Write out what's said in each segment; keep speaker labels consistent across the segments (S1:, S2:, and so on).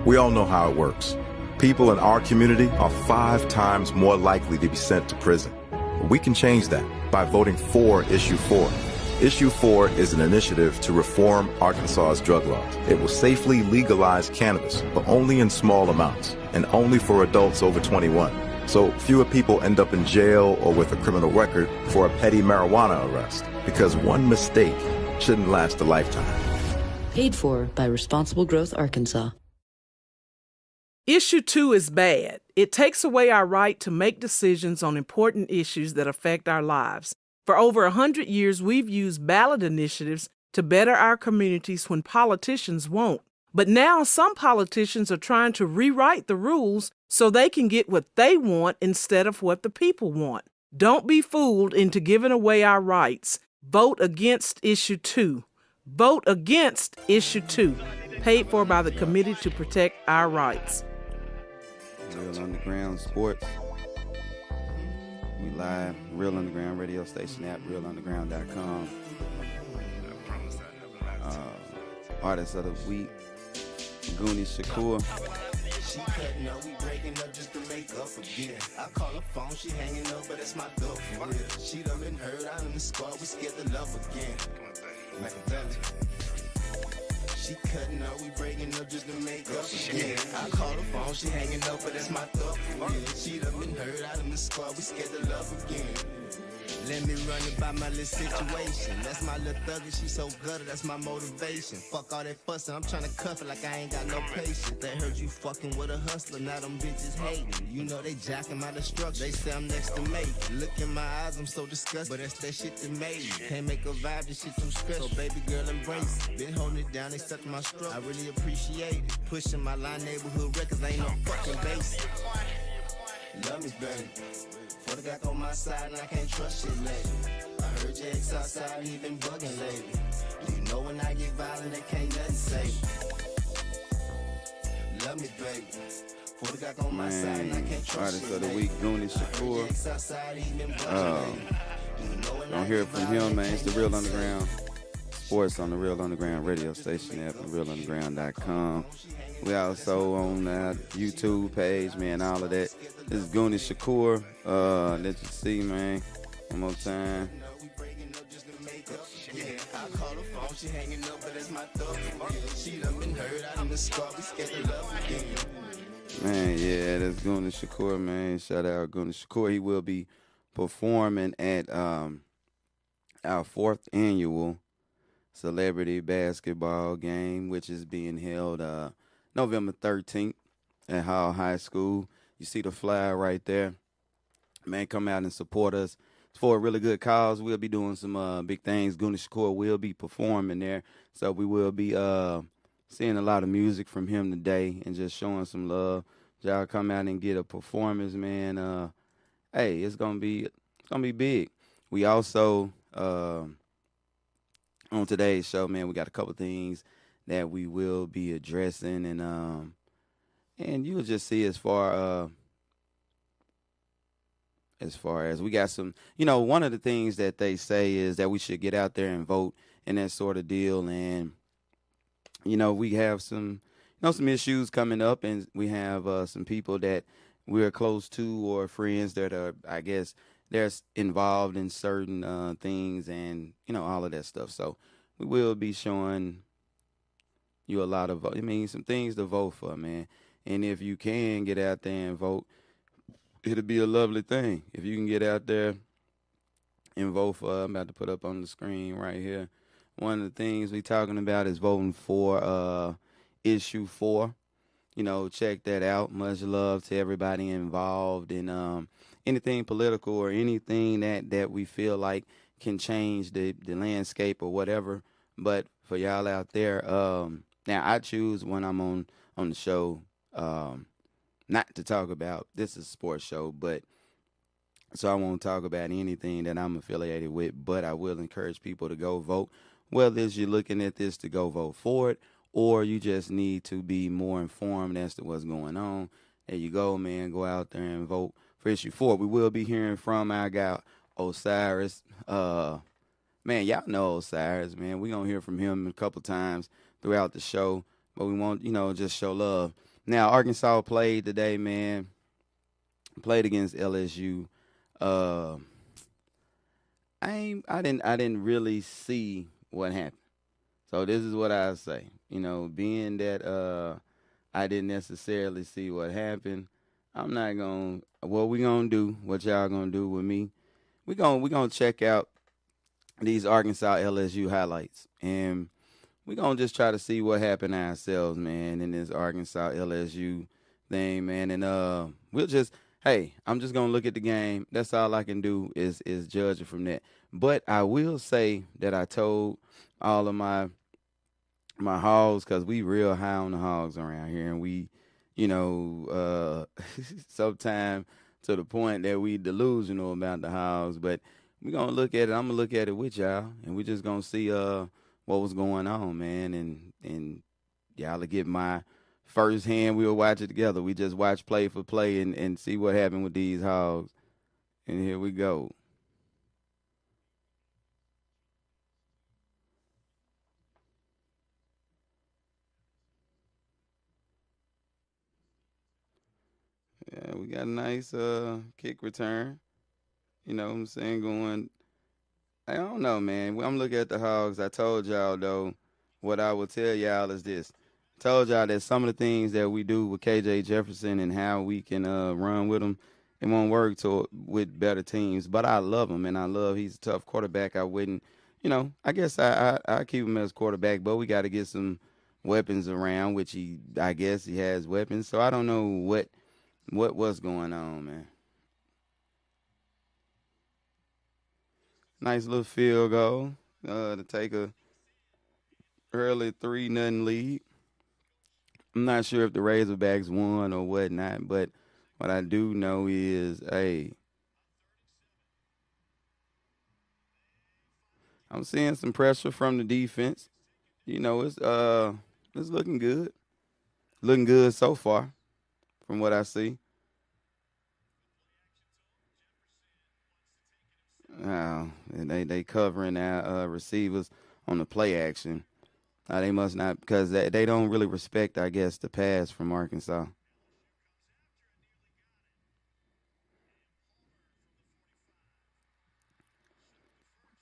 S1: We all know how it works. People in our community are 5 times more likely to be sent to prison. We can change that by voting for Issue 4. Issue 4 is an initiative to reform Arkansas's drug laws. It will safely legalize cannabis, but only in small amounts, and only for adults over 21. So fewer people end up in jail or with a criminal record for a petty marijuana arrest, because one mistake shouldn't last a lifetime.
S2: Paid for by Responsible Growth Arkansas.
S3: Issue 2 is bad. It takes away our right to make decisions on important issues that affect our lives. For over 100 years, we've used ballot initiatives to better our communities when politicians won't. But now some politicians are trying to rewrite the rules so they can get what they want instead of what the people want. Don't be fooled into giving away our rights. Vote against Issue 2. Vote against Issue 2. Paid for by the Committee to Protect Our Rights.
S4: Real Underground Sports. We live, Real Underground radio station app, realunderground.com. Artist of the week, Goonie Shakur.
S5: She cutting up, we breaking up just to make up again. I call her phone, she hanging up, but it's my dope for real. She done been hurt out in the squad, we scared to love again. Machiavelli. She cutting up, we breaking up just to make up again. I call her phone, she hanging up, but it's my dope for real. She done been hurt out in the squad, we scared to love again. Let me run it by my little situation. That's my little thugger, she so gutter, that's my motivation. Fuck all that fussing, I'm tryna cuff it like I ain't got no patience. They heard you fucking with a hustler, now them bitches hating. You know they jacking my destruction, they say I'm next to mate. Look in my eyes, I'm so disgusted, but that's that shit that made me. Can't make a vibe, this shit too special, so baby girl embrace it. Been holding it down, they suck my struggle, I really appreciate it. Pushing my line neighborhood records, ain't no fucking basic. Love me, baby. For the guy on my side and I can't trust shit lately. I heard your ex outside, he been bugging lately. Do you know when I get violent, they can't nothing save me? Love me, baby. For the guy on my side and I can't trust
S4: Artist
S5: shit
S4: of the
S5: lately.
S4: week, Goonie Shakur. Don't hear it from him, man. It's the Real Underground Sports on the Real Underground radio station app, realunderground.com. We also on that YouTube page, man, all of that. This is Goonie Shakur. Let you see, man. One more time. Man, yeah, that's Goonie Shakur, man. Shout out Goonie Shakur. He will be performing at our 4th annual celebrity basketball game, which is being held November 13th at Hall High School. You see the flyer right there. Man, come out and support us. It's for a really good cause. We'll be doing some big things. Goonie Shakur will be performing there. So we will be seeing a lot of music from him today and just showing some love. Y'all come out and get a performance, man. Hey, it's gonna be big. We also on today's show, man, we got a couple things that we will be addressing, and you'll just see as far as we got some, one of the things that they say is that we should get out there and vote and that sort of deal. And, we have some issues coming up, and we have some people that we're close to or friends that are, I guess, they're involved in certain things and, all of that stuff. So we will be showing you a lot of, some things to vote for, man. And if you can get out there and vote, it'll be a lovely thing. If you can get out there and vote for, I'm about to put up on the screen right here. One of the things we talking about is voting for Issue 4. Check that out. Much love to everybody involved in anything political or anything that we feel like can change the landscape or whatever. But for y'all out there, now I choose when I'm on the show not to talk about, this is a sports show, but so I won't talk about anything that I'm affiliated with, but I will encourage people to go vote. Whether it's you're looking at this to go vote for it, or you just need to be more informed as to what's going on, there you go, man. Go out there and vote for Issue 4. We will be hearing from our guy, Osiris. Man, y'all know Osiris, man. We're going to hear from him a couple times throughout the show, but we want, just show love. Now Arkansas played today, man. Played against LSU. Uh, I didn't really see what happened. So this is what I say. Being that I didn't necessarily see what happened, I'm not gonna. What we gonna do? What y'all gonna do with me? We gonna check out these Arkansas LSU highlights, and we gonna just try to see what happened ourselves, man, in this Arkansas LSU thing, man. And we'll just, hey, I'm just gonna look at the game. That's all I can do is judge it from that. But I will say that I told all of my hogs, because we real high on the hogs around here, and we, sometimes to the point that we delusional about the hogs. But we gonna look at it. I'm gonna look at it with y'all, and we just gonna see what was going on, man, and y'all will get my first hand. We'll watch it together. We just watch play for play and see what happened with these hogs. And here we go. Yeah, we got a nice kick return. You know what I'm saying? Going, I don't know, man. When I'm looking at the hogs, I told y'all, though, what I will tell y'all is this. Told y'all that some of the things that we do with KJ Jefferson and how we can run with him, it won't work with better teams. But I love him, and I love he's a tough quarterback. I wouldn't, I guess I keep him as quarterback, but we got to get some weapons around, which I guess he has weapons. So I don't know what's going on, man. Nice little field goal to take a early 3-0 lead. I'm not sure if the Razorbacks won or whatnot, but what I do know is, hey, I'm seeing some pressure from the defense. It's looking good. Looking good so far from what I see. And they covering our receivers on the play action. They must not, because they don't really respect, I guess, the pass from Arkansas.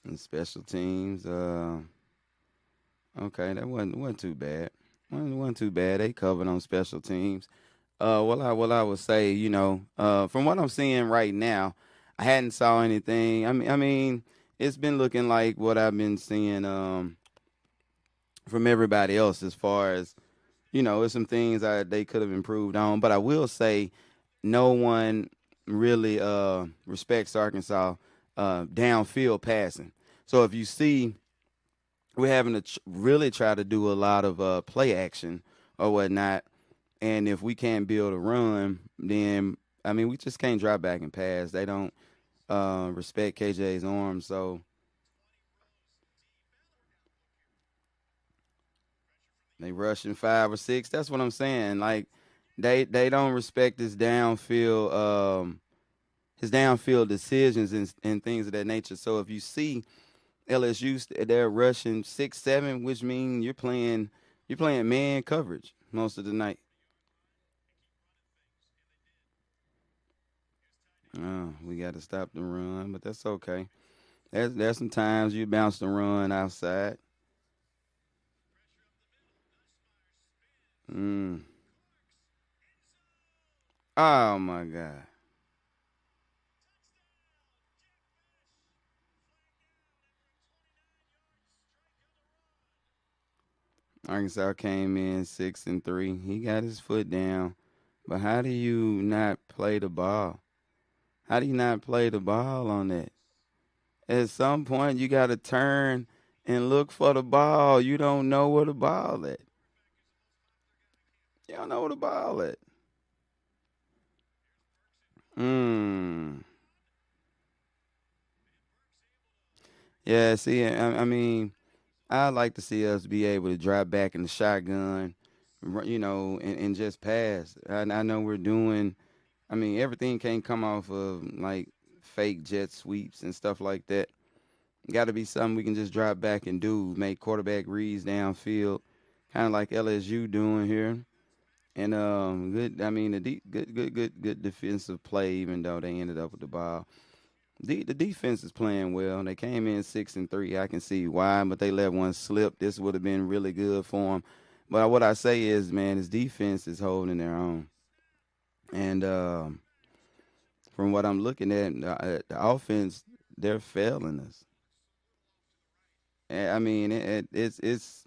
S4: And special teams, okay, that wasn't too bad. Wasn't too bad. They covered on special teams. Well, I would say, from what I'm seeing right now, I hadn't saw anything. I mean, it's been looking like what I've been seeing from everybody else as far as, there's some things they could have improved on. But I will say, no one really respects Arkansas downfield passing. So if you see, we're having to really try to do a lot of play action or whatnot. And if we can't build a run, then, I mean, we just can't drop back and pass. They don't respect KJ's arm. So they rushing 5 or 6. That's what I'm saying. Like, they don't respect his downfield decisions and things of that nature. So if you see LSU, they're rushing 6-7, which means you're playing man coverage most of the night. Oh, we got to stop the run, but that's okay. There's some times you bounce the run outside. Mm. Oh my God. Arkansas came in 6-3. He got his foot down, but how do you not play the ball? How do you not play the ball on that? At some point, you got to turn and look for the ball. You don't know where the ball at. You don't know where the ball at. Mm. Yeah, see, I mean, I'd like to see us be able to drop back in the shotgun, and just pass. I know we're doing, I mean, everything can't come off of like fake jet sweeps and stuff like that. Got to be something we can just drop back and do, make quarterback reads downfield, kind of like LSU doing here. And good. I mean, good defensive play. Even though they ended up with the ball, the defense is playing well. They came in 6-3. I can see why, but they let one slip. This would have been really good for them. But what I say is, man, his defense is holding their own. And from what I'm looking at, the offense, they're failing us. I mean, it's.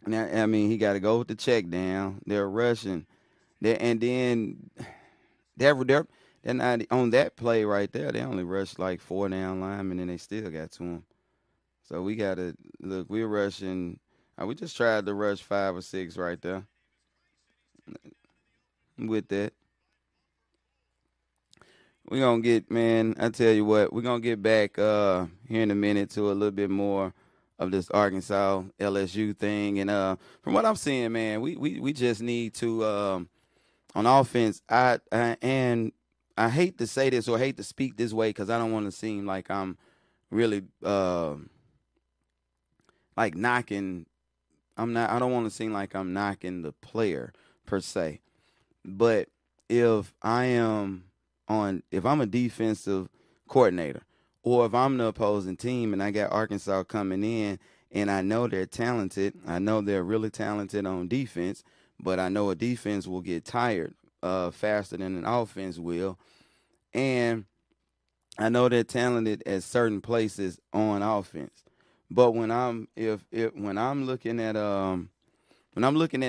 S4: Now, I mean, he got to go with the check down. They're rushing, and then they're not on that play right there. They only rushed like 4 down linemen, and they still got to him. So we got to look. We're rushing. We just tried to rush 5 or 6 right there. With that, we're gonna get, man. I tell you what, we're gonna get back here in a minute to a little bit more of this Arkansas LSU thing. And from what I'm seeing, man, we just need to on offense. I hate to say this or hate to speak this way because I don't want to seem like I'm really like knocking. I don't want to seem like I'm knocking the player per se. But if I'm a defensive coordinator, or if I'm the opposing team and I got Arkansas coming in and I know they're talented, I know they're really talented on defense, but I know a defense will get tired faster than an offense will. And I know they're talented at certain places on offense. But when I'm looking at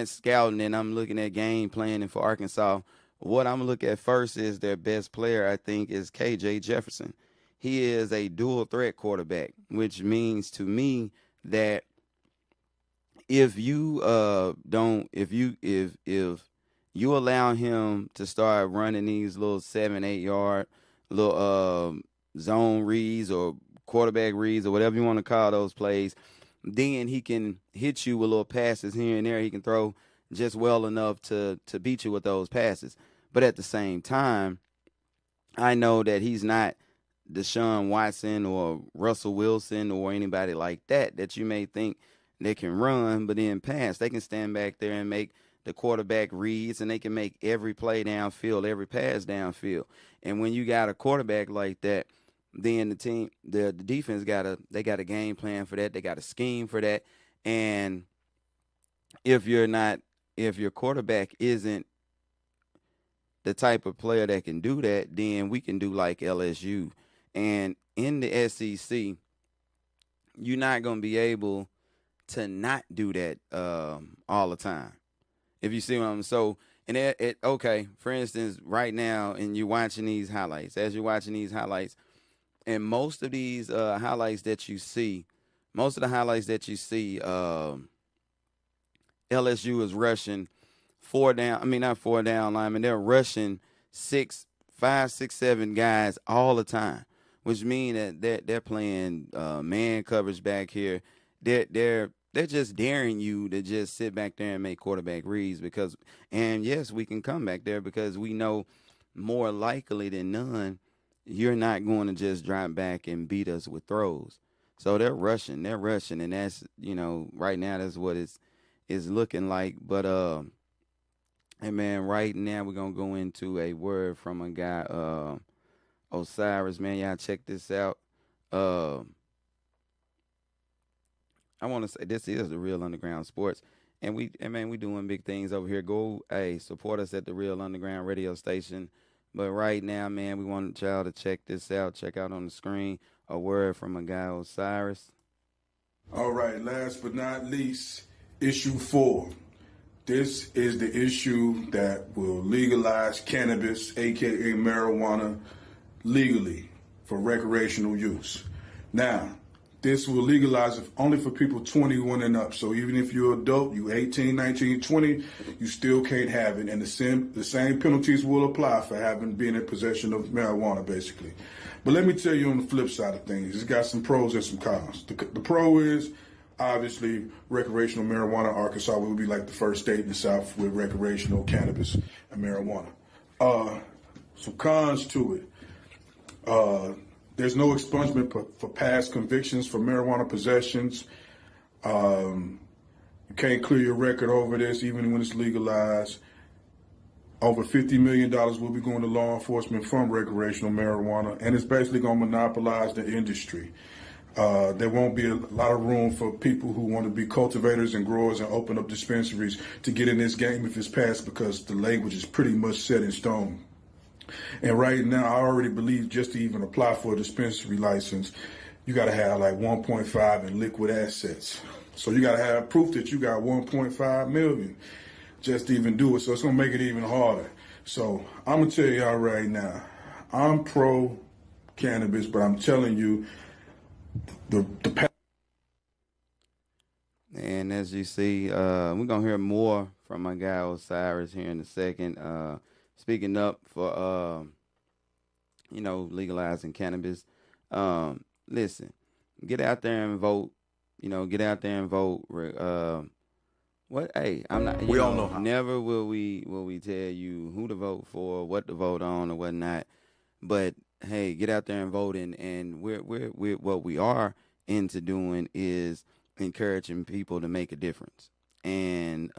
S4: scouting and I'm looking at game planning for Arkansas, what I'm looking at first is their best player, I think, is KJ Jefferson. He is a dual threat quarterback, which means to me that if you allow him to start running these little 7-8 yard little zone reads or quarterback reads or whatever you want to call those plays, then he can hit you with little passes here and there. He can throw just well enough to beat you with those passes. But at the same time, I know that he's not Deshaun Watson or Russell Wilson or anybody like that you may think they can run but then pass. They can stand back there and make the quarterback reads, and they can make every play downfield, every pass downfield. And when you got a quarterback like that, then the defense got a game plan for that. They got a scheme for that. And if your quarterback isn't the type of player that can do that, then we can do like LSU. And in the SEC, you're not going to be able to not do that all the time. If you see what I'm saying. So, and okay, for instance, right now, and you're watching these highlights, and most of these highlights that you see, LSU is rushing 4 down, not 4 down linemen. They're rushing 5, 6, 7 guys all the time, which means that they're playing man coverage back here. They're just daring you to just sit back there and make quarterback reads and yes, we can come back there because we know more likely than none, you're not going to just drop back and beat us with throws. So they're rushing, and that's, right now that's what it's looking like. But hey man, right now we're gonna go into a word from a guy, Osiris, man. Y'all check this out. I want to say this is the Real Underground Sports, and we doing big things over here. Go, support us at the Real Underground radio station. But right now, man, we want y'all to check this out. Check out on the screen a word from a guy, Osiris.
S6: All right, last but not least, issue 4. This is the issue that will legalize cannabis, aka marijuana, legally for recreational use. Now, this will legalize it only for people 21 and up. So even if you're adult, you 18, 19, 20, you still can't have it. And the same penalties will apply for being in possession of marijuana, basically. But let me tell you on the flip side of things, it's got some pros and some cons. The pro is, obviously, recreational marijuana. Arkansas will be like the first state in the South with recreational cannabis and marijuana. Some cons to it. There's no expungement for past convictions for marijuana possessions. You can't clear your record over this, even when it's legalized. Over $50 million will be going to law enforcement from recreational marijuana, and it's basically going to monopolize the industry. There won't be a lot of room for people who want to be cultivators and growers and open up dispensaries to get in this game if it's passed, because the language is pretty much set in stone. And right now, I already believe just to even apply for a dispensary license, you got to have like 1.5 in liquid assets. So you got to have proof that you got 1.5 million just to even do it. So it's going to make it even harder. So I'm going to tell y'all right now, I'm pro cannabis, but I'm telling you,
S4: and as you see, we're going to hear more from my guy Osiris here in a second. Speaking up for, legalizing cannabis. Listen, get out there and vote. Get out there and vote. I'm not.
S1: We all know how.
S4: Never will we tell you who to vote for, what to vote on, or whatnot. But hey, get out there and vote. And we're what we are into doing is encouraging people to make a difference. And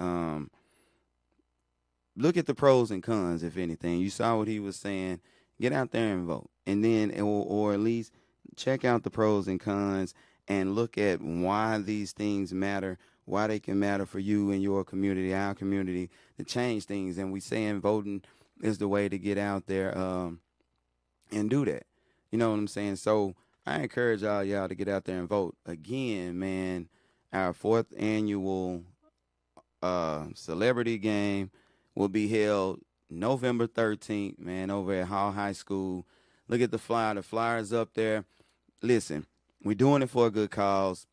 S4: look at the pros and cons. If anything, you saw what he was saying. Get out there and vote, and then or at least check out the pros and cons and look at why these things matter, why they can matter for you and your community, our community, to change things. And we saying voting is the way to get out there and do that. You know what I'm saying? So I encourage y'all to get out there and vote. Again, man, our 4th annual celebrity game will be held November 13th, man, over at Hall High School. Look at the flyer. The flyer's up there. Listen, we're doing it for a good cause.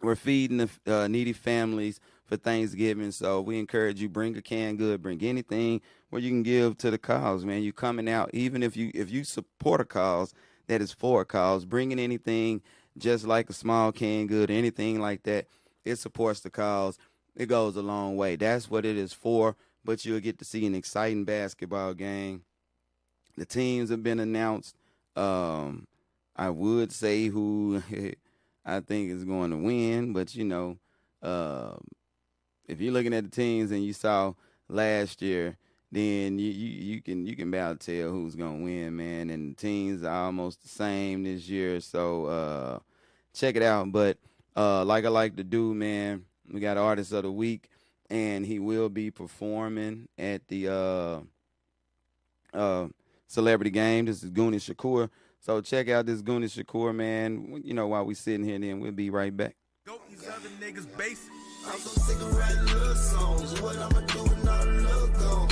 S4: We're feeding the needy families for Thanksgiving, so we encourage you, bring a canned good, bring anything where you can give to the cause, man. You coming out, even if you support a cause that is for a cause, bringing anything just like a small canned good or anything like that, it supports the cause. It goes a long way. That's what it is for, but you'll get to see an exciting basketball game. The teams have been announced. I would say who I think is going to win, but if you're looking at the teams and you saw last year, then you can about tell who's going to win, man. And the teams are almost the same this year, so check it out. But like I like to do, man, we got Artist of the Week, and he will be performing at the celebrity game. This is Goonie Shakur. So check out this Goonie Shakur, man. While we sitting here, then we'll be right back.
S5: These other niggas basic. I'm so sick of writing love songs. What I'ma do when all the love gone?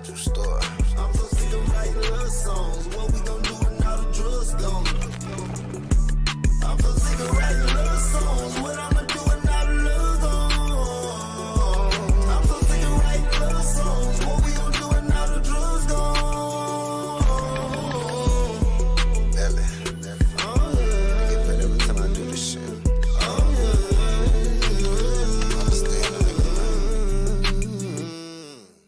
S5: True story. I'm so sick of writing love songs. What we gon' do when all the drugs gone? I'm so sick of writing love songs. What I'ma do when all the love gone? I'm so sick of writing love songs. What we gon' do when all the drugs gone?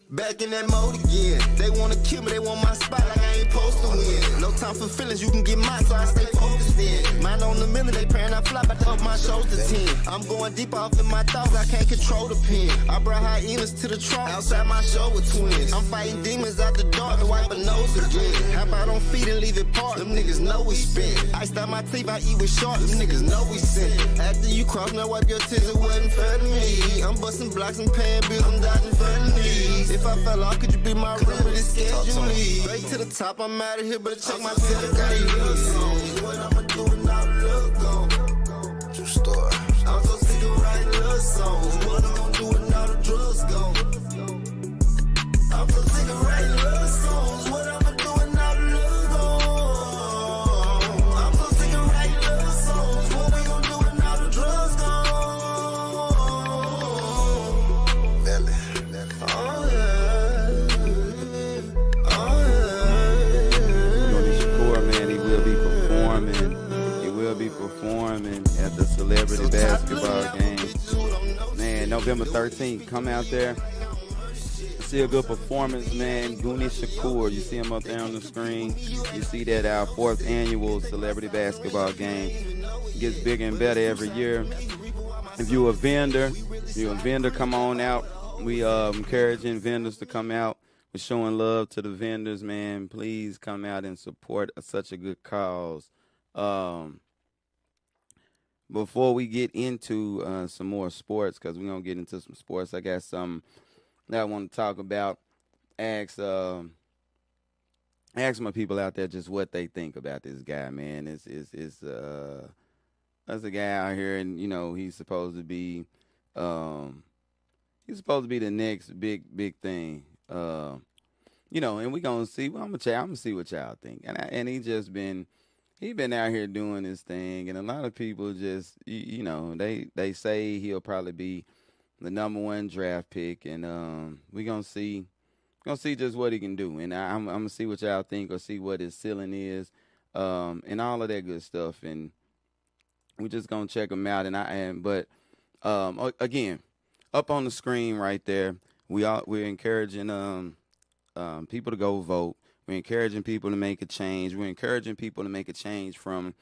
S5: Back in that mode again. They wanna kill me, they want my spot like I ain't supposed to win. No time for feelings, you can get mine, so I stay focused in. Mine on the million, they praying I fly back up my shows to 10. I'm going deep off in my thoughts, I can't control the pen. I brought hyenas to the trunk, outside my show with twins. I'm fighting demons out the dark to wipe a nose again. How about on feet and leave it part? Them niggas know we spin. I stop my teeth, I eat with sharp, them niggas know we sin. After you cross, now wipe your tears, it wasn't fair to me. I'm busting blocks and paying bills, I'm dodging felonies. If I fell off, could you be my real schedule? Straight to the top, I'm out of here, but check my pedigree. What I'ma do when all the love gone? True story. I'm so sick of writing love songs. What I'm gonna do when all the drugs gone? I'm so sick of writing love songs. What I'ma do when all the love gone? I'm so sick of writing love songs. What we gonna do when all the drugs gone? Oh yeah.
S4: Performing at the celebrity basketball game, man. November 13th, come out there, see a good performance, man. Goonie Shakur, you see him up there on the screen. You see that our 4th annual celebrity basketball game gets bigger and better every year. If you're a vendor, come on out. We encouraging vendors to come out. We're showing love to the vendors, man. Please come out and support such a good cause. Before we get into some more sports, because we're going to get into some sports, I got some that I want to talk about. Ask my people out there just what they think about this guy, man. That's a guy out here, and he's supposed to be the next big thing. And we gonna see. Well, I'm gonna see what y'all think. And he been out here doing his thing, and a lot of people just they say he'll probably be the number 1 draft pick, and we gonna see just what he can do, and I'm gonna see what y'all think or see what his ceiling is, and all of that good stuff, and we're just gonna check him out. But again, up on the screen right there, we're encouraging people to go vote. We're encouraging people to make a change. We're encouraging people to make a change from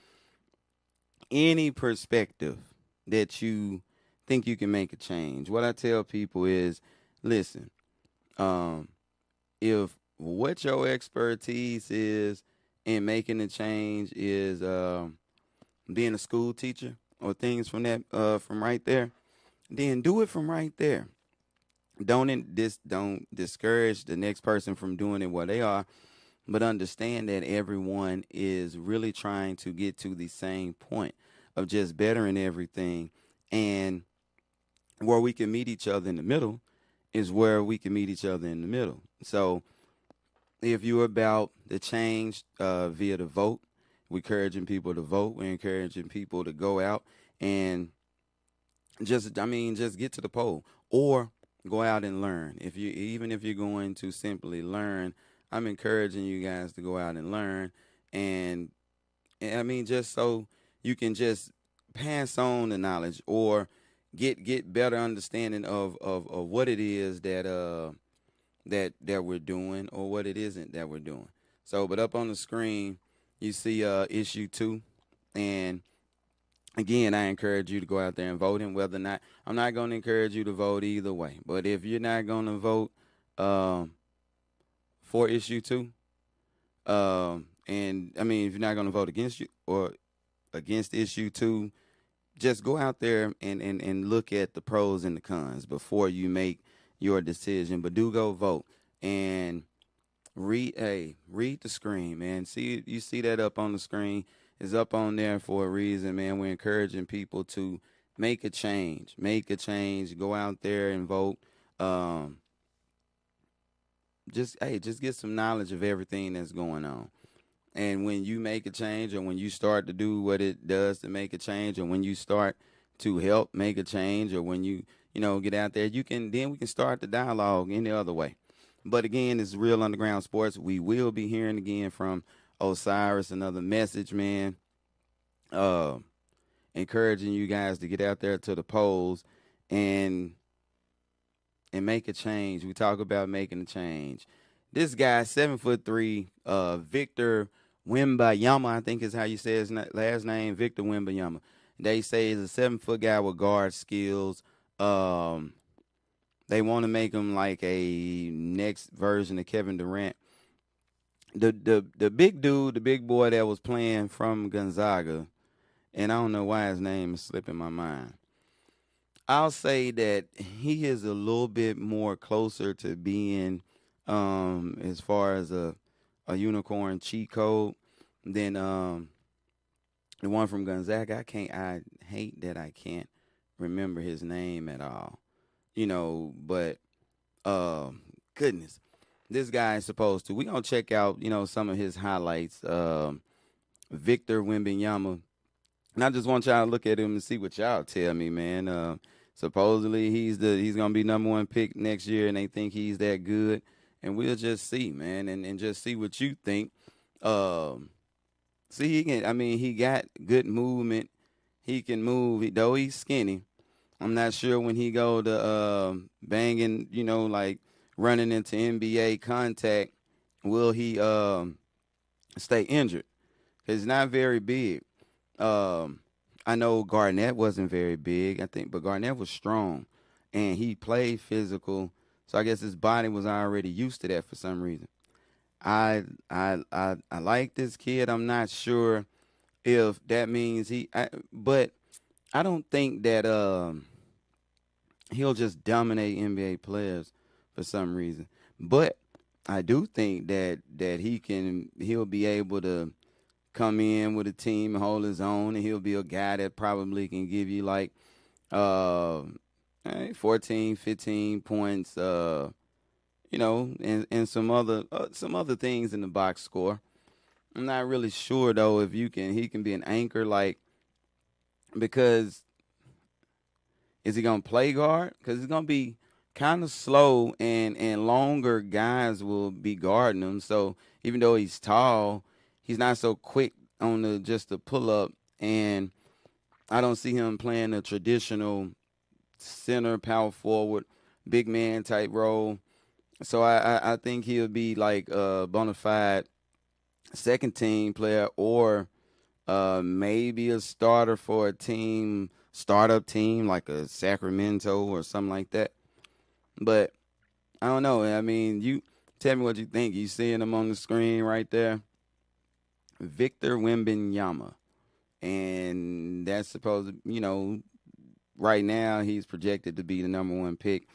S4: any perspective that you think you can make a change. What I tell people is, listen, if what your expertise is in making a change is being a school teacher or things from right there, then do it from right there. Don't discourage the next person from doing it where they are, but understand that everyone is really trying to get to the same point of just bettering everything, and where we can meet each other in the middle is where we can meet each other in the middle. So if you're about the change via the vote, we're encouraging people to vote. We're encouraging people to go out and just get to the poll or go out and learn. Even if you're going to simply learn, I'm encouraging you guys to go out and learn, and just so you can just pass on the knowledge or get better understanding of what it is that we're doing or what it isn't that we're doing. So, but up on the screen, you see issue 2, and again, I encourage you to go out there and vote. And whether or not, I'm not going to encourage you to vote either way. But if you're not going to vote for issue 2, if you're not going to vote against issue 2, just go out there and look at the pros and the cons before you make your decision. But do go vote and read the screen, man. You see that up on the screen. Is up on there for a reason, man. We're encouraging people to make a change. Go out there and vote. Just get some knowledge of everything that's going on. And when you make a change, or when you start to do what it does to make a change, or when you start to help make a change, or when you get out there, we can start the dialogue any other way. But again, it's Real Underground Sports. We will be hearing again from Osiris, another message, man. Encouraging you guys to get out there to the polls and make a change. We talk about making a change. This guy, 7'3", Victor Wembanyama, I think is how you say his last name, Victor Wembanyama. They say he's a 7-foot guy with guard skills. They want to make him like a next version of Kevin Durant. The big dude, the big boy that was playing from Gonzaga, and I don't know why his name is slipping my mind. I'll say that he is a little bit more closer to being, as far as a unicorn cheat code than the one from Gonzaga. I hate that I can't remember his name at all. But goodness. This guy is supposed to. We're going to check out, some of his highlights. Victor Wembanyama. And I just want y'all to look at him and see what y'all tell me, man. Supposedly he's going to be number 1 pick next year, and they think he's that good. And we'll just see, man, and just see what you think. He got good movement. He can move. Though he's skinny, I'm not sure when he go to banging, like running into NBA contact, will he stay injured? He's not very big. I know Garnett wasn't very big, I think, but Garnett was strong, and he played physical. So I guess his body was already used to that for some reason. I like this kid. I'm not sure if that means but I don't think that he'll just dominate NBA players for some reason. But I do think that he'll be able to come in with a team and hold his own, and he'll be a guy that probably can give you like uh 14, 15 points, and some other things in the box score. I'm not really sure though if he can be an anchor, like, because is he gonna play guard? Because it's gonna be kind of slow, and longer guys will be guarding him. So even though he's tall, he's not so quick on the pull up, and I don't see him playing a traditional center, power forward, big man type role. So I think he'll be like a bona fide second team player, or maybe a starter for a startup team like a Sacramento or something like that. But I don't know. I mean, you tell me what you think. You seeing him on the screen right there? Victor Wembanyama. And that's supposed to, right now he's projected to be the number 1 pick.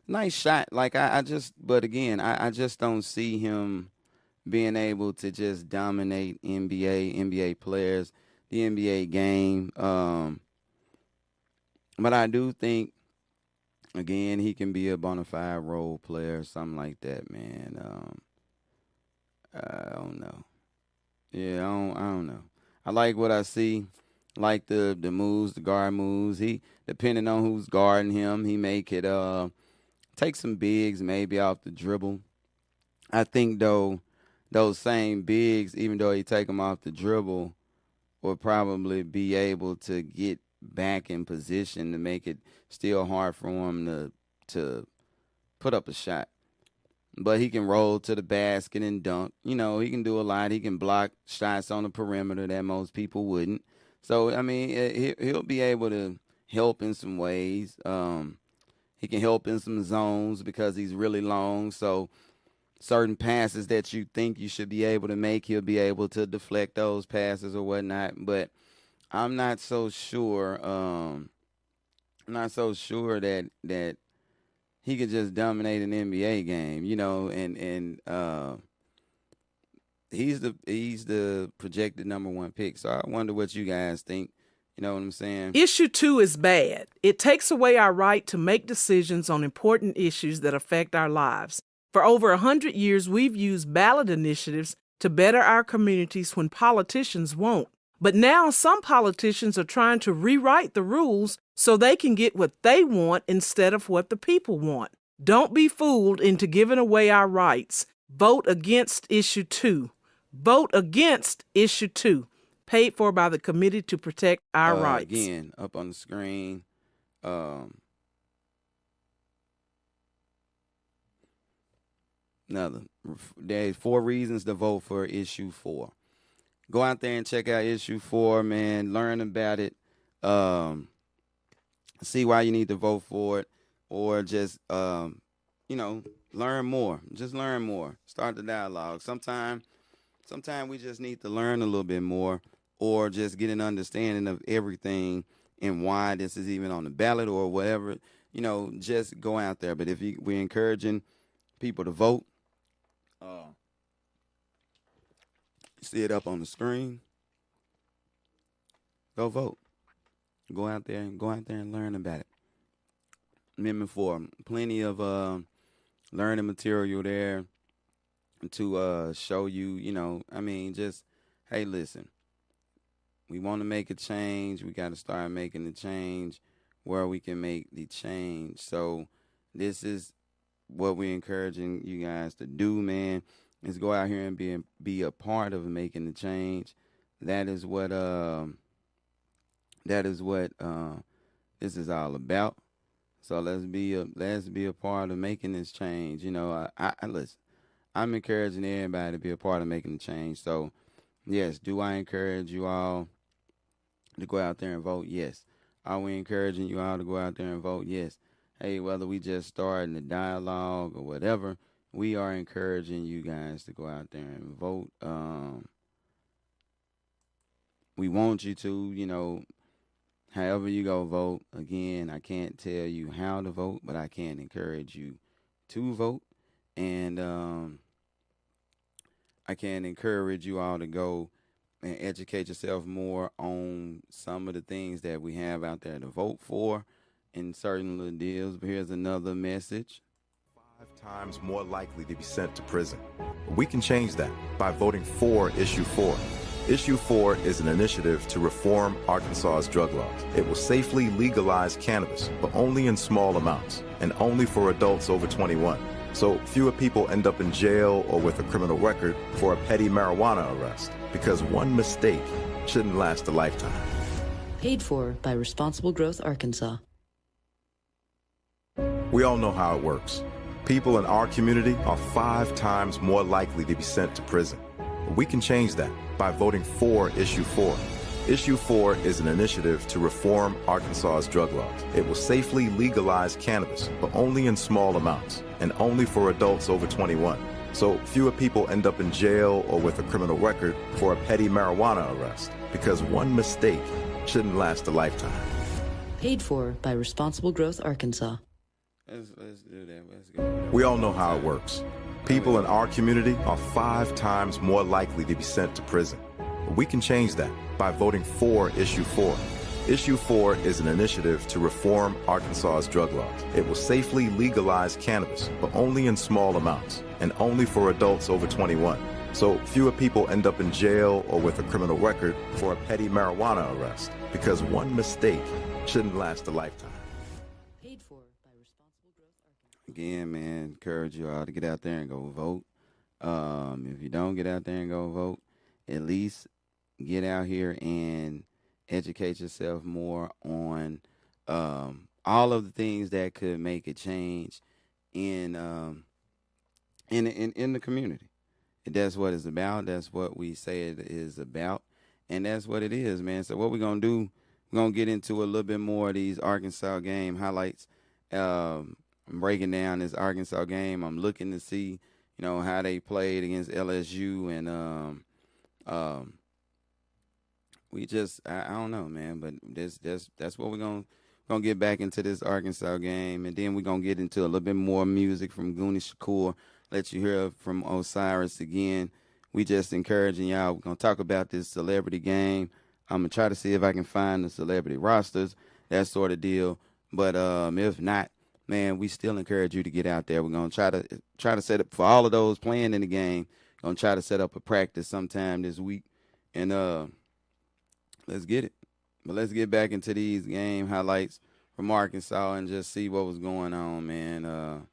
S4: Nice shot. Like, but again, I just don't see him being able to just dominate NBA players, the NBA game. But I do think, again, he can be a bona fide role player, something like that, man. I don't know. Yeah, I don't know. I like what I see. Like the moves, the guard moves. He, depending on who's guarding him, he may could take some bigs maybe off the dribble. I think though those same bigs, even though he take them off the dribble, will probably be able to get back in position to make it still hard for him to put up a shot. But he can roll to the basket and dunk. He can do a lot. He can block shots on the perimeter that most people wouldn't. So, I mean, he'll be able to help in some ways. He can help in some zones because he's really long. So certain passes that you think you should be able to make, he'll be able to deflect those passes or whatnot. But I'm not so sure. That he could just dominate an NBA game, and he's the projected number 1 pick. So I wonder what you guys think. You know what I'm saying?
S3: Issue 2 is bad. It takes away our right to make decisions on important issues that affect our lives. For over 100 years, we've used ballot initiatives to better our communities when politicians won't. But now some politicians are trying to rewrite the rules so they can get what they want instead of what the people want. Don't be fooled into giving away our rights. Vote against Issue 2. Vote against Issue 2. Paid for by the Committee to Protect Our Rights.
S4: Again, up on the screen. There's 4 reasons to vote for Issue 4. Go out there and check out Issue 4, man. Learn about it. See why you need to vote for it, or just learn more. Just learn more. Start the dialogue. Sometimes we just need to learn a little bit more, or just get an understanding of everything and why this is even on the ballot or whatever. Just go out there. But we're encouraging people to vote. See it up on the screen. Go vote. Go out there and learn about it. Amendment 4, plenty of learning material there to show you. Just, hey, listen. We want to make a change. We got to start making the change where we can make the change. So this is what we're encouraging you guys to do, man. Is go out here and be a part of making the change. That is what this is all about. So let's be a part of making this change. I listen. I'm encouraging everybody to be a part of making the change. So yes, do I encourage you all to go out there and vote? Yes. Are we encouraging you all to go out there and vote? Yes. Hey, whether we just starting the dialogue or whatever, we are encouraging you guys to go out there and vote. We want you to, however you go vote. Again, I can't tell you how to vote, but I can encourage you to vote. And I can encourage you all to go and educate yourself more on some of the things that we have out there to vote for in certain little deals. But here's another message.
S1: 5 times more likely to be sent to prison. We can change that by voting for Issue 4. Issue 4 is an initiative to reform Arkansas's drug laws. It will safely legalize cannabis, but only in small amounts, and only for adults over 21. So fewer people end up in jail or with a criminal record for a petty marijuana arrest, because one mistake shouldn't last a lifetime.
S2: Paid for by Responsible Growth Arkansas.
S1: We all know how it works. People in our community are 5 times more likely to be sent to prison. We can change that by voting for Issue 4. Issue 4 is an initiative to reform Arkansas's drug laws. It will safely legalize cannabis, but only in small amounts, and only for adults over 21. So fewer people end up in jail or with a criminal record for a petty marijuana arrest, because one mistake shouldn't last a lifetime.
S2: Paid for by Responsible Growth Arkansas.
S4: Let's do that. Let's go.
S1: We all know how it works. People in our community are 5 times more likely to be sent to prison. We can change that by voting for Issue 4. Issue 4 is an initiative to reform Arkansas's drug laws. It will safely legalize cannabis, but only in small amounts, and only for adults over 21. So fewer people end up in jail or with a criminal record for a petty marijuana arrest, because one mistake shouldn't last a lifetime.
S2: Paid for by Responsible Growth Arkansas.
S4: Again, man, encourage you all to get out there and go vote. If you don't get out there and go vote, at least get out here and educate yourself more on all of the things that could make a change in the community. That's what it's about. That's what we say it is about, and that's what it is, man. So what we're gonna do, we're gonna get into a little bit more of these Arkansas game highlights. I'm breaking down this Arkansas game. I'm looking to see, how they played against LSU, and we just I don't know, man, but that's what we're gonna get back into this Arkansas game, and then we're gonna get into a little bit more music from Goonie Shakur. Let you hear from Osiris again. We just encouraging y'all. We're gonna talk about this celebrity game. I'm gonna try to see if I can find the celebrity rosters, that sort of deal. But if not, man, we still encourage you to get out there. We're gonna try to set up for all of those playing in the game. Gonna try to set up a practice sometime this week, and let's get it. But let's get back into these game highlights from Arkansas and just see what was going on, man.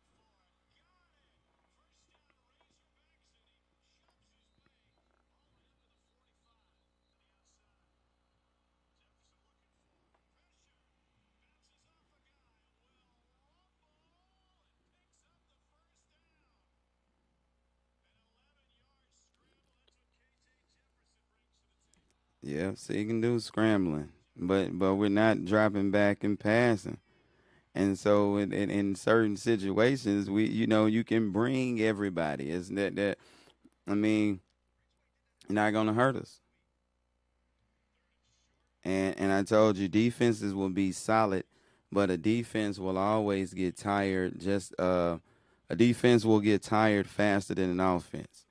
S4: Yeah, so you can do scrambling, but we're not dropping back and passing. And so in certain situations, you can bring everybody. Isn't that I mean, not gonna hurt us. And I told you defenses will be solid, but a defense will always get tired. A defense will get tired faster than an offense.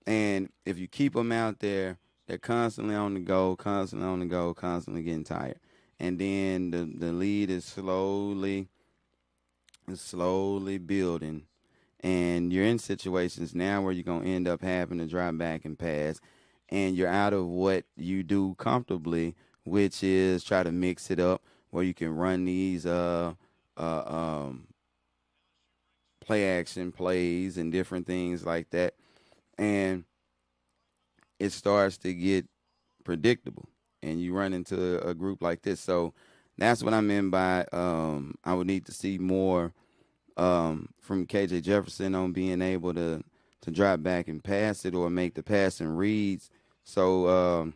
S4: And if you keep them out there, they're constantly on the go, constantly getting tired. And then the lead is slowly building. And you're in situations now where you're going to end up having to drive back and pass. And you're out of what you do comfortably, which is try to mix it up where you can run these play action plays and different things like that. And it starts to get predictable, and you run into a group like this. So that's what I meant by I would need to see more from KJ Jefferson on being able to drive back and pass it or make the passing reads. So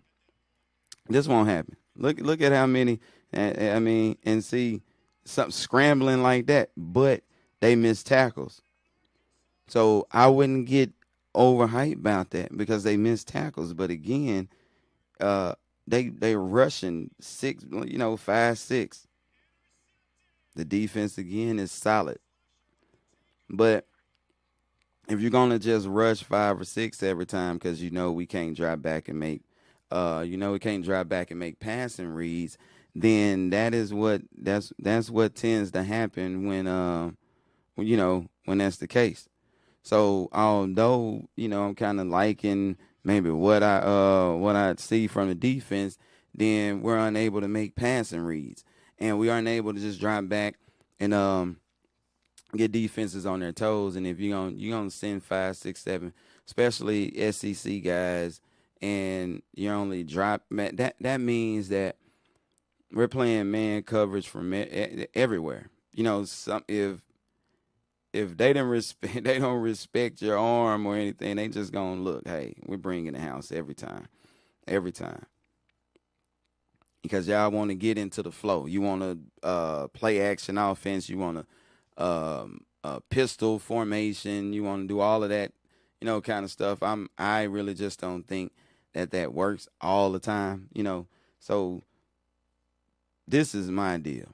S4: this won't happen. Look at how many. I mean, and see something scrambling like that, but they miss tackles. So I wouldn't get overhyped about that because they miss tackles. But again, uh, they rushing 5-6. The defense again is solid, but if you're gonna just rush 5 or 6 every time, because we can't drop back and make, we can't drop back and make passing reads, then that's what tends to happen when that's the case. So although I'm kind of liking maybe what I see from the defense, then we're unable to make passing reads, and we aren't able to just drop back and get defenses on their toes. And if you're gonna send 5, 6, 7, especially SEC guys, and you only drop that means that we're playing man coverage from everywhere. If they don't respect your arm or anything, they just gonna look. Hey, we're bringing the house every time, because y'all want to get into the flow. You want to play action offense. You want to pistol formation. You want to do all of that, kind of stuff. I really just don't think that works all the time. So this is my deal.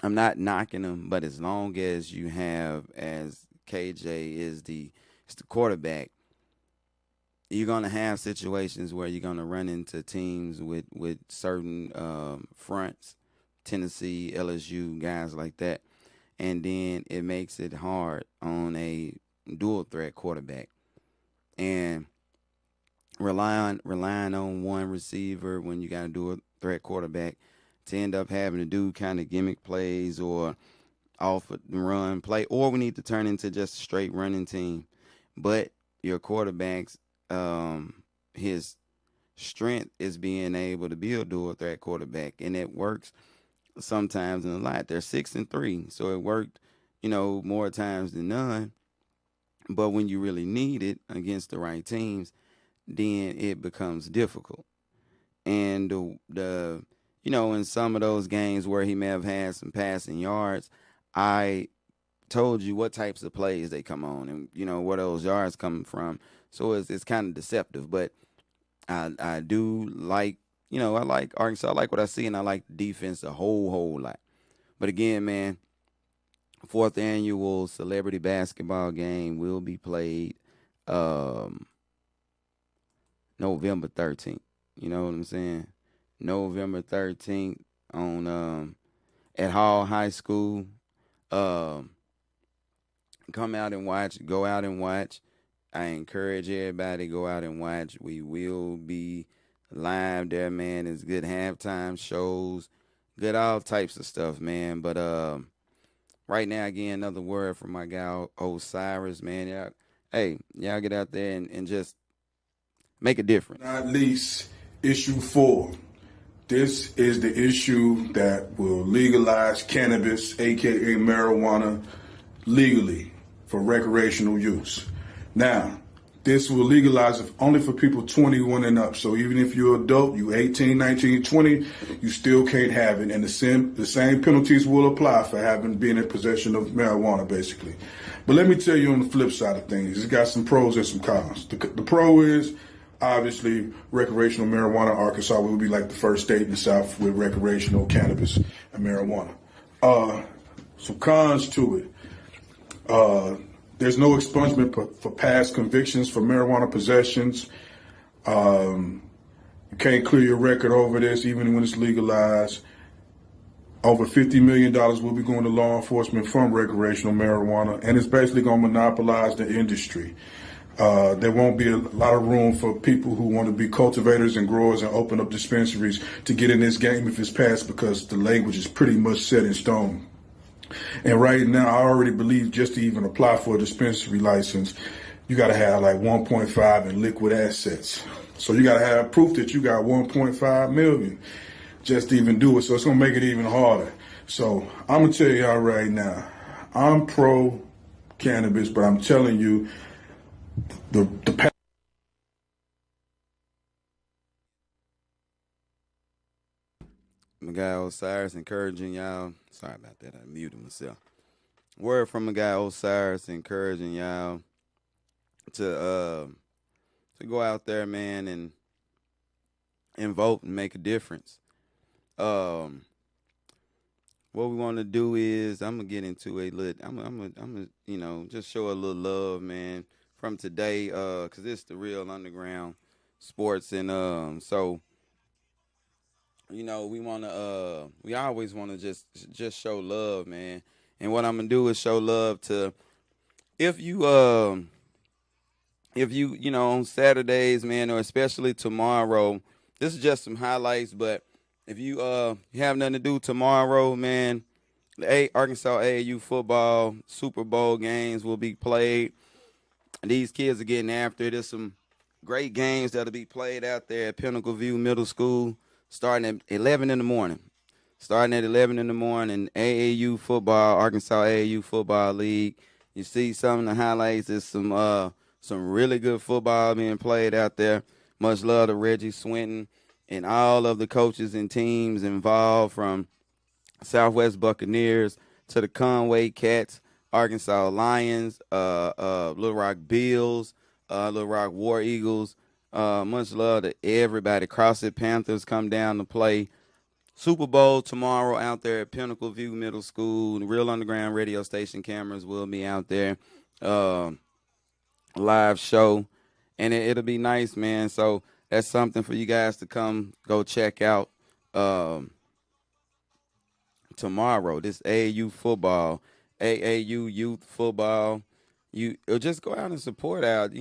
S4: I'm not knocking them, but as long as you have, as KJ is the quarterback, you're going to have situations where you're going to run into teams with certain fronts, Tennessee, LSU, guys like that. And then it makes it hard on a dual threat quarterback. And relying on one receiver when you got a dual threat quarterback to end up having to do kind of gimmick plays or off the run play, or we need to turn into just a straight running team. But your quarterback's his strength is being able to be a dual threat quarterback, and it works sometimes in a lot. They're 6-3, so it worked, more times than none. But when you really need it against the right teams, then it becomes difficult. And the in some of those games where he may have had some passing yards, I told you what types of plays they come on and, where those yards come from. So it's kind of deceptive. But I do like, I like Arkansas. I like what I see, and I like the defense a whole lot. But again, man, 4th annual celebrity basketball game will be played November 13th. You know what I'm saying? November 13th on at Hall High School. Come out and watch. Go out and watch. I encourage everybody to go out and watch. We will be live there, man. It's good halftime shows, good all types of stuff, man. But right now, again, another word from my guy Osiris, man. Y'all get out there and just make a difference.
S6: Not least, issue 4. This is the issue that will legalize cannabis, aka marijuana, legally for recreational use. Now, this will legalize it only for people 21 and up. So even if you're an adult, you 18, 19, 20, you still can't have it. And the same penalties will apply for being in possession of marijuana, basically. But let me tell you on the flip side of things, it's got some pros and some cons. The pro is, obviously, recreational marijuana. Arkansas will be like the first state in the South with recreational cannabis and marijuana. Some cons to it. There's no expungement for past convictions for marijuana possessions. You can't clear your record over this, even when it's legalized. Over $50 million will be going to law enforcement from recreational marijuana, and it's basically going to monopolize the industry. There won't be a lot of room for people who want to be cultivators and growers and open up dispensaries to get in this game if it's passed, because the language is pretty much set in stone. And right now, I already believe just to even apply for a dispensary license, you got to have like 1.5 in liquid assets. So you got to have proof that you got 1.5 million just to even do it. So it's going to make it even harder. So I'm going to tell y'all right now, I'm pro cannabis, but I'm telling you, the
S4: my guy Osiris encouraging y'all. Sorry about that. I muted myself. Word from my guy Osiris encouraging y'all to go out there, man, and vote and make a difference. What we want to do is I'm gonna get into a little. I'm gonna just show a little love, man, from today. Cause it's the real underground sports, and so we always want to just show love, man. And what I'm gonna do is show love to if you on Saturdays, man, or especially tomorrow. This is just some highlights, but if you have nothing to do tomorrow, man, the Arkansas AAU football Super Bowl games will be played. These kids are getting after it. There's some great games that'll be played out there at Pinnacle View Middle School starting at 11 in the morning. Starting at 11 in the morning, AAU football, Arkansas AAU Football League. You see some of the highlights. There's some really good football being played out there. Much love to Reggie Swinton and all of the coaches and teams involved, from Southwest Buccaneers to the Conway Cats, Arkansas Lions, Little Rock Bills, Little Rock War Eagles. Much love to everybody. CrossFit Panthers come down to play. Super Bowl tomorrow out there at Pinnacle View Middle School. The Real Underground radio station cameras will be out there. Live show. And it'll be nice, man. So that's something for you guys to go check out tomorrow. This AAU football, AAU youth football. You'll just go out and support out,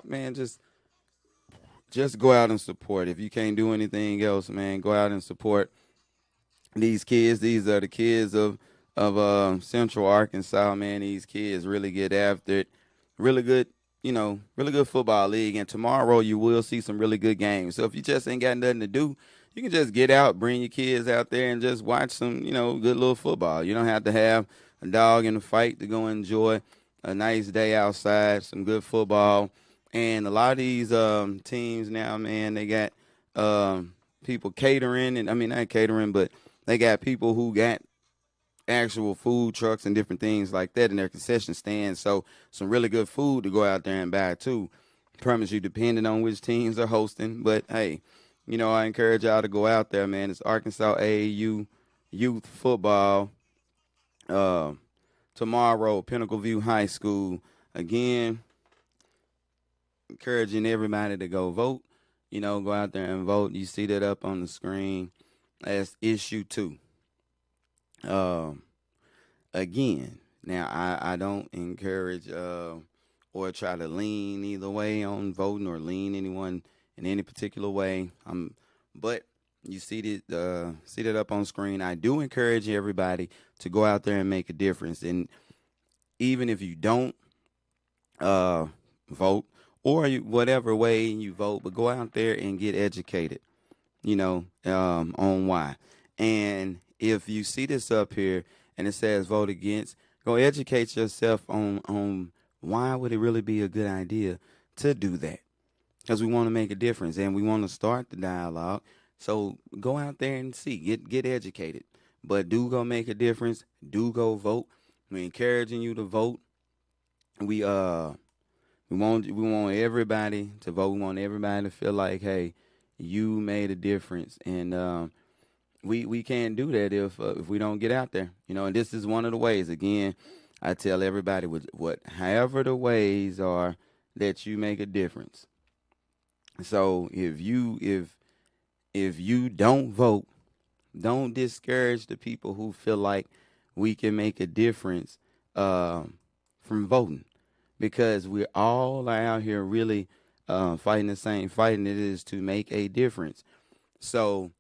S4: man. Just go out and support. If you can't do anything else, man, go out and support these kids. These are the kids of Central Arkansas, man. These kids really get after it. Really good football league. And tomorrow you will see some really good games. So if you just ain't got nothing to do, you can just get out, bring your kids out there and just watch some, good little football. You don't have to have a dog in the fight to go enjoy a nice day outside, some good football. And a lot of these teams now, man, they got people catering, and I mean not catering, but they got people who got actual food trucks and different things like that in their concession stands. So some really good food to go out there and buy too. Promise you, depending on which teams are hosting. But hey, I encourage y'all to go out there, man. It's Arkansas AAU youth football tomorrow, Pinnacle View High School. Again, encouraging everybody to go vote. Go out there and vote. You see that up on the screen. That's issue 2. Again, now I don't encourage or try to lean either way on voting or lean anyone in any particular way. But you see that up on screen. I do encourage everybody to go out there and make a difference. And even if you don't vote, or whatever way you vote, but go out there and get educated, on why. And if you see this up here and it says vote against, go educate yourself on why would it really be a good idea to do that. Because we want to make a difference and we want to start the dialogue. So go out there and see, get educated. But do go make a difference. Do go vote. We're encouraging you to vote. We want everybody to vote. We want everybody to feel like, hey, you made a difference, and we can't do that if we don't get out there, And this is one of the ways. Again, I tell everybody however the ways are that you make a difference. So if you don't vote, don't discourage the people who feel like we can make a difference from voting. Because we're all out here really fighting the same fight, and it is to make a difference. So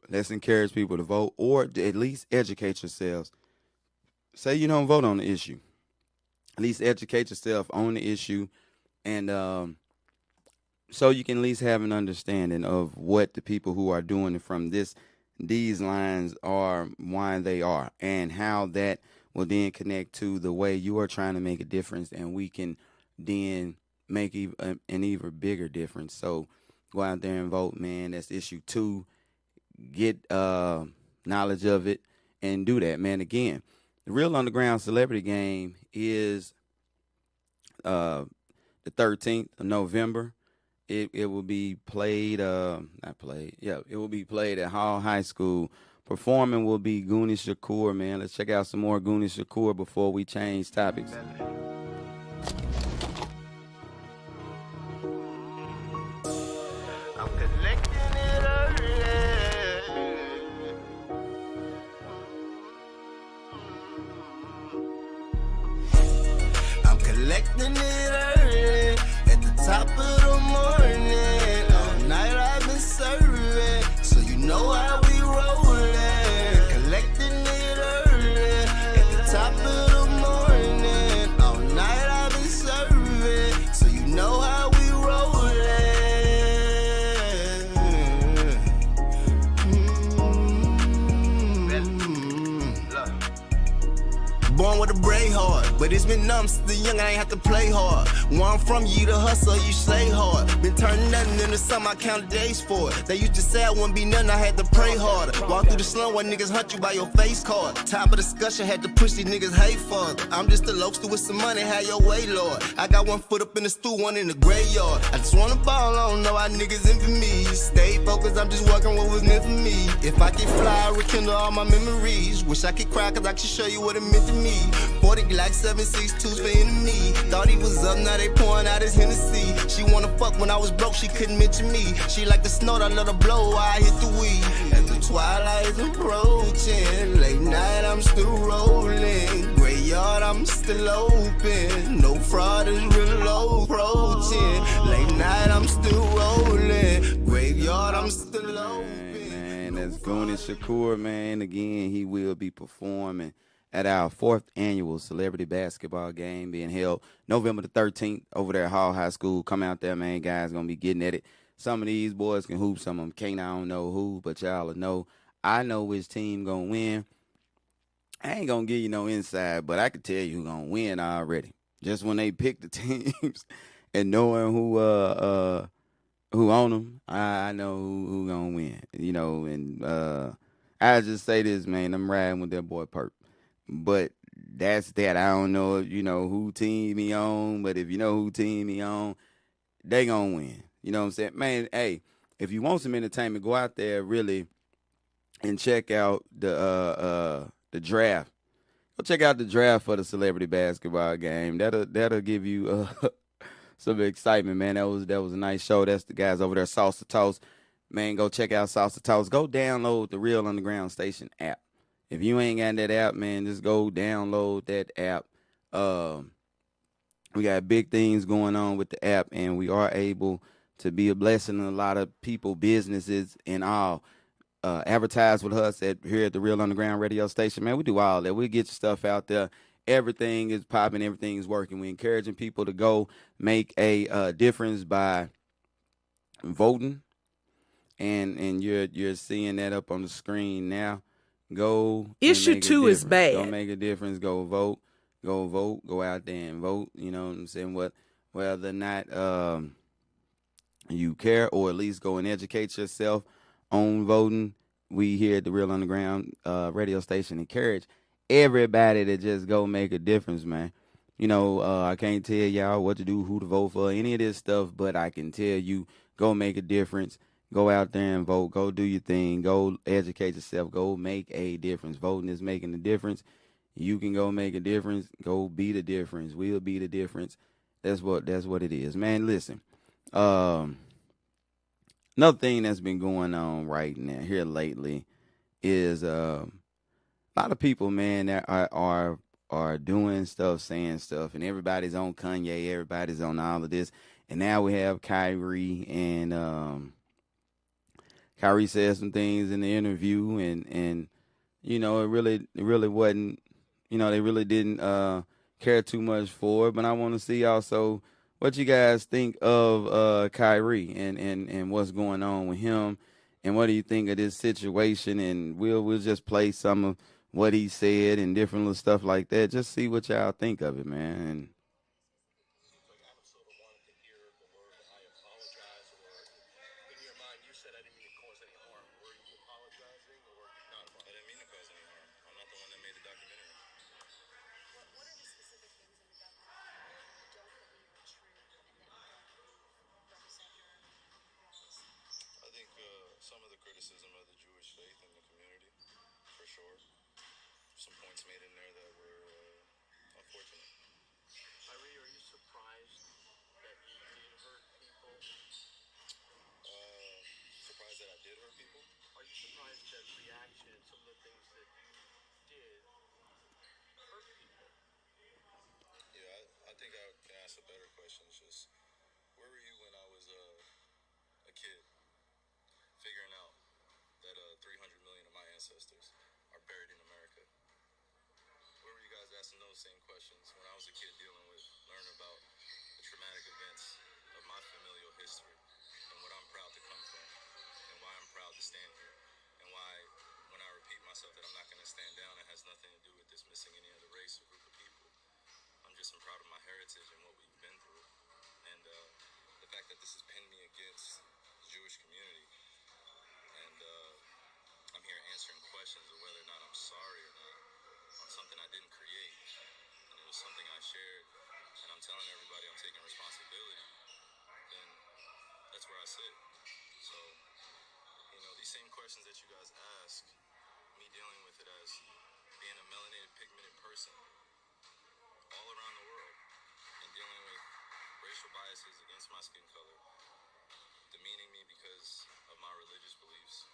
S4: let's encourage people to vote, or at least educate yourselves. Say you don't vote on the issue. At least educate yourself on the issue, and so you can at least have an understanding of what the people who are doing it from these lines are, why they are, and how that will then connect to the way you are trying to make a difference, and we can then make an even bigger difference. So go out there and vote, man. That's issue 2. get knowledge of it and do that, man. Again, the Real Underground Celebrity Game is the 13th of November. It will be played, not played, yeah, it will be played at Hall High School. Performing will be Goonie Shakur, man. Let's check out some more Goonie Shakur before we change topics.
S5: I'm collecting it early. I'm collecting it early. At the top of the morning. All night I've been serving. So you know how we rollin'. Collecting it early. At the top of the morning. All night I've been serving. So you know how we born with a brain hard, but it's been numb since the young, I ain't have to play hard. Where I'm from, you the hustle, you slay hard. Been turning nothing into something, I counted days for it. They used to say I wouldn't be nothing, I had to pray harder. Walk through the slum where niggas hunt you by your face card. Top of discussion, had to push these niggas hate further. I'm just a local with some money, have your way, Lord. I got one foot up in the stool, one in the graveyard. I just wanna ball, I don't know how niggas envy me. Stay focused, I'm just working what was meant for me. If I could fly, I rekindle all my memories. Wish I could cry, cause I could show you what it meant to me. 40 Glock 7.62s for enemy. Thought he was up, now they pouring out his Hennessy. She wanna fuck when I was broke, she couldn't mention me. She like the snow, I let her blow while I hit the weed. As the twilight's approaching, late night I'm still rolling. Graveyard I'm still open, no fraud is real low approaching. Late night I'm still rolling, graveyard I'm still open.
S4: Man, that's Goonie Shakur, man. Again, he will be performing at our 4th annual celebrity basketball game being held November the 13th over there at Hall High School. Come out there, man. Guys gonna be getting at it. Some of these boys can hoop, some of them can't. I don't know who, but y'all will know. I know which team gonna win. I ain't gonna give you no inside, but I can tell you who gonna win already. Just when they pick the teams and knowing who on them, I know who gonna win. You know, and I just say this, man. I'm riding with that boy Perp. But that's that. I don't know, you know, who team he on, but if you know who team he on, they gonna win. You know what I'm saying? Man, hey, if you want some entertainment, go out there really and check out the draft. Go check out the draft for the celebrity basketball game. That'll give you some excitement, man. That was a nice show. That's the guys over there, Salsa Toast. Man, go check out Salsa Toast. Go download the Real Underground Station app. If you ain't got that app, man, just go download that app. We got big things going on with the app, and we are able to be a blessing to a lot of people, businesses, and all. Advertise with us here at the Real Underground radio station. Man, we do all that. We get your stuff out there. Everything is popping. Everything is working. We're encouraging people to go make a difference by voting, and you're seeing that up on the screen now. Go.
S3: Issue 2 is bad.
S4: Go make a difference. Go vote. Go vote. Go out there and vote. You know what I'm saying? Whether or not you care, or at least go and educate yourself on voting. We here at the Real Underground radio station encourage everybody to just go make a difference, man. You know, I can't tell y'all what to do, who to vote for, any of this stuff, but I can tell you, go make a difference. Go out there and vote. Go do your thing. Go educate yourself. Go make a difference. Voting is making a difference. You can go make a difference. Go be the difference. We'll be the difference. That's what it is. Man, listen. Another thing that's been going on right now here lately is a lot of people, man, that are doing stuff, saying stuff, and everybody's on Kanye, everybody's on all of this. And now we have Kyrie, and Kyrie said some things in the interview, and you know, it really wasn't, you know, they really didn't care too much for it. But I want to see also what you guys think of Kyrie and what's going on with him, and what do you think of this situation? And we'll just play some of what he said and different little stuff like that. Just see what y'all think of it, man. And
S7: sure. Some points made in there that were unfortunate.
S8: Ivory, are you surprised that you did hurt people?
S7: Surprised that I did hurt people?
S8: Are you surprised that reaction and some of the things that you did hurt people?
S7: Yeah, I think I can ask a better question. It's just, where were you when I was a kid, figuring out that 300 million of my ancestors are buried in America? Where were you guys asking those same questions when I was a kid dealing with, learning about the traumatic events of my familial history and what I'm proud to come from and why I'm proud to stand here and why, when I repeat myself that I'm not going to stand down, it has nothing to do with dismissing any other race or group of people. I'm just proud of my heritage and what we've been through. And the fact that this has pinned me against the Jewish community, and I'm here answering questions of whether or not I'm sorry or not on something I didn't create, and it was something I shared, and I'm telling everybody I'm taking responsibility, then that's where I sit. So, these same questions that you guys ask, me dealing with it as being a melanated, pigmented person all around the world and dealing with racial biases against my skin color, demeaning me because of my religious beliefs,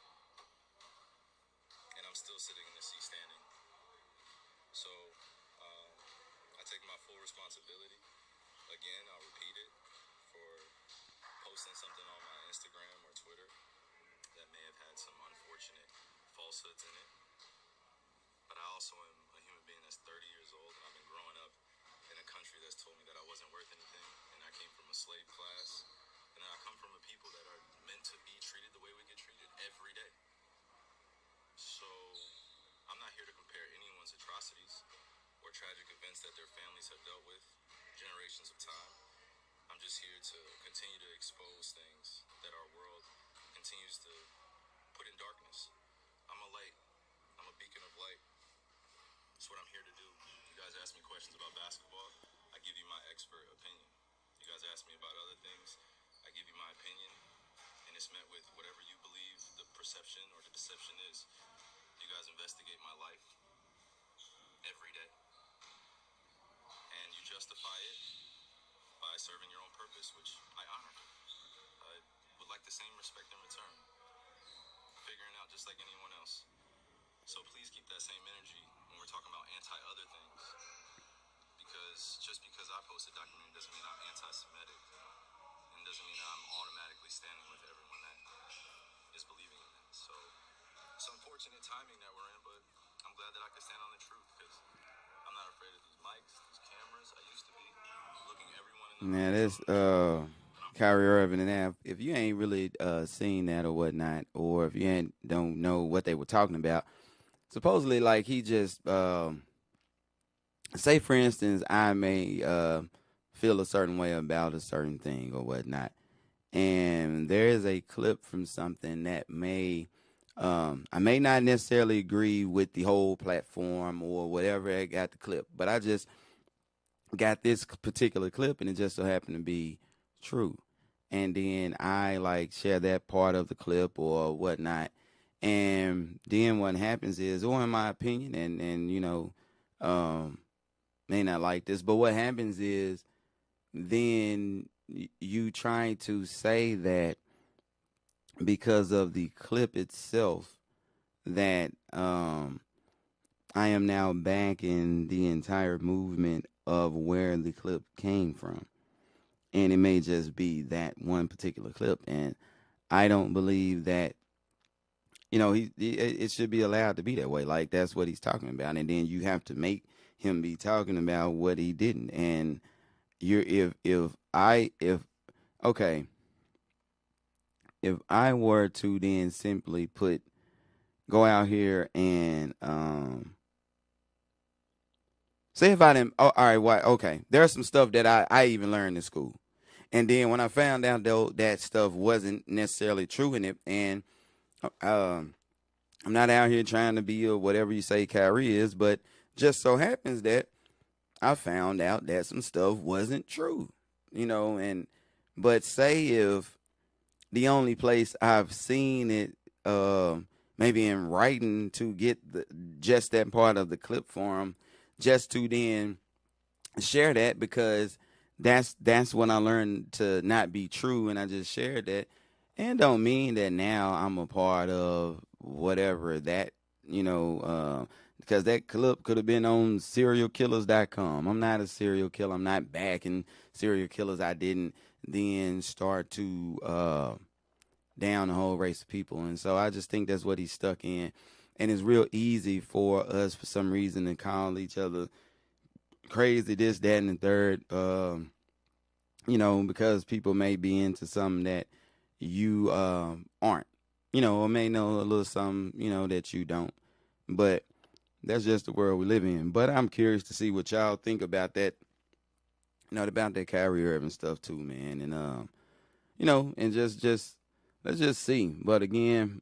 S7: and I'm still sitting in the seat standing. So I take my full responsibility. Again, I'll repeat it, for posting something on my Instagram or Twitter that may have had some unfortunate falsehoods in it. But I also am a human being that's 30 years old, and I've been growing up in a country that's told me that I wasn't worth anything, and I came from a slave class, and I come from a people that are meant to be treated the way we get treated every day. So I'm not here to compare anyone's atrocities or tragic events that their families have dealt with generations of time. I'm just here to continue to expose things that our world continues to put in darkness. I'm a light. I'm a beacon of light. That's what I'm here to do. You guys ask me questions about basketball, I give you my expert opinion. You guys ask me about other things, I give you my opinion, and it's met with whatever you believe the perception or the deception is. You guys investigate my life every day, and you justify it by serving your own purpose, which I honor. I would like the same respect in return, figuring out just like anyone else. So please keep that same energy when we're talking about anti-other things, because just because I post a documentary doesn't mean I'm anti-Semitic, and doesn't mean that I'm automatically standing with everyone that is believing in that. So it's unfortunate timing that we're in, but I'm glad that I can stand on the truth, because I'm not afraid of these mics, these cameras. I used to be looking everyone in the
S4: Now that's Kyrie Irving, and if you ain't really seen that or whatnot, or if you don't know what they were talking about, supposedly like he just say for instance I may feel a certain way about a certain thing or whatnot, and there is a clip from something that may I may not necessarily agree with the whole platform or whatever I got the clip, but I just got this particular clip and it just so happened to be true. And then I like share that part of the clip or whatnot. And then what happens is, or in my opinion, and may not like this, but what happens is then you trying to say that because of the clip itself that I am now backing the entire movement of where the clip came from. And it may just be that one particular clip. And I don't believe that, it should be allowed to be that way. Like, that's what he's talking about. And then you have to make him be talking about what he didn't. And if I were to then simply go out here and, say if I didn't, all right, why? Okay, there's some stuff that I even learned in school. And then when I found out though that stuff wasn't necessarily true in it, and I'm not out here trying to be or whatever you say Kyrie is, but just so happens that I found out that some stuff wasn't true, but say if the only place I've seen it maybe in writing to get just that part of the clip for them, just to then share that, because that's when I learned to not be true, and I just shared that. And don't mean that now I'm a part of whatever that, because that clip could have been on serialkillers.com. I'm not a serial killer. I'm not backing serial killers. I didn't then start to down the whole race of people. And so I just think that's what he's stuck in. And it's real easy for us, for some reason, to call each other crazy, this, that, and the third, because people may be into something that you aren't, or may know a little something, that you don't. But that's just the world we live in. But I'm curious to see what y'all think about that, about that Kyrie Irving stuff too, man. And, and just let's just see. But again,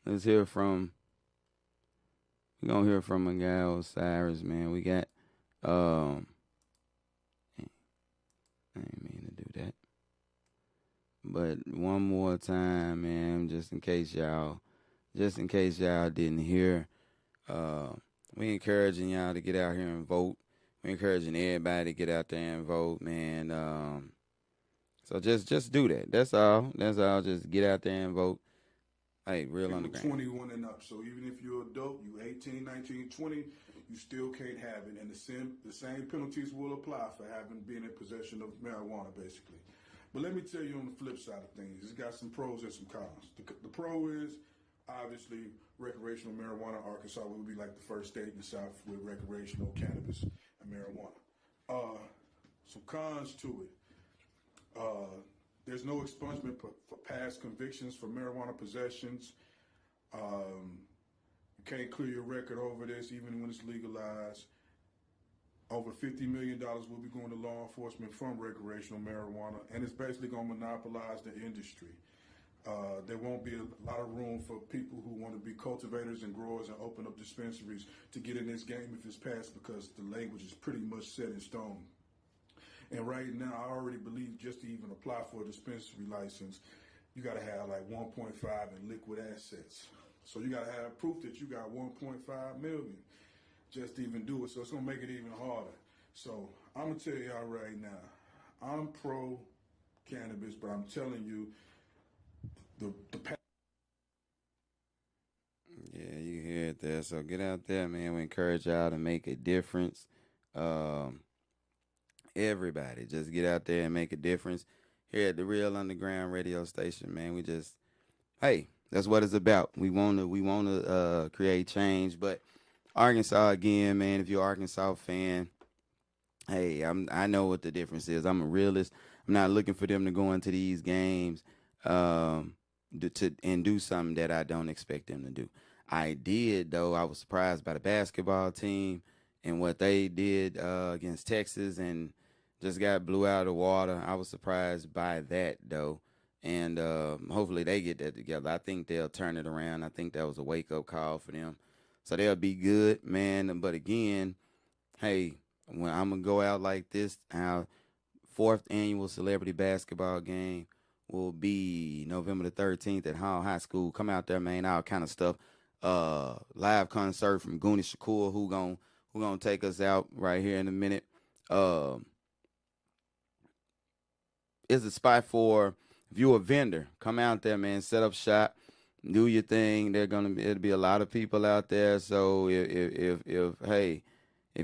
S4: let's hear from, we're going to hear from a guy, Osiris, man. We got, I didn't mean to do that. But one more time, man, just in case y'all didn't hear, we encouraging y'all to get out here and vote. We encouraging everybody to get out there and vote, man. So just do that. That's all. Just get out there and vote. Hey, real underground.
S6: 21 and up. So even if you're adult, you 18, 19, 20, you still can't have it. And the same penalties will apply for being in possession of marijuana, basically. But let me tell you on the flip side of things, it's got some pros and some cons. The pro is, obviously, recreational marijuana. Arkansas would be like the first state in the South with recreational cannabis and marijuana. Some cons to it. There's no expungement for past convictions for marijuana possessions. You can't clear your record over this, even when it's legalized. Over $50 million will be going to law enforcement from recreational marijuana, and it's basically going to monopolize the industry. There won't be a lot of room for people who want to be cultivators and growers and open up dispensaries to get in this game if it's passed, because the language is pretty much set in stone. And right now, I already believe just to even apply for a dispensary license, you got to have like 1.5 in liquid assets. So you got to have proof that you got 1.5 million just to even do it. So it's going to make it even harder. So I'm going to tell y'all right now, I'm pro cannabis, but I'm telling you,
S4: yeah, you hear it there. So get out there, man. We encourage y'all to make a difference. Everybody, just get out there and make a difference. Here at the Real Underground radio station, man, hey, that's what it's about. We want to create change. But Arkansas, again, man, if you're an Arkansas fan, hey, I know what the difference is. I'm a realist. I'm not looking for them to go into these games and do something that I don't expect them to do. I did, though. I was surprised by the basketball team and what they did against Texas and just got blew out of the water. I was surprised by that, though. And hopefully they get that together. I think they'll turn it around. I think that was a wake-up call for them. So they'll be good, man. But again, hey, when I'm going to go out like this, our 4th annual celebrity basketball game will be November the 13th at Hall High School. Come out there, man, all kind of stuff. Live concert from Goonie Shakur, who gonna take us out right here in a minute. It's a spot for, if you're a vendor, come out there, man, set up shop, do your thing. It'll be a lot of people out there. So if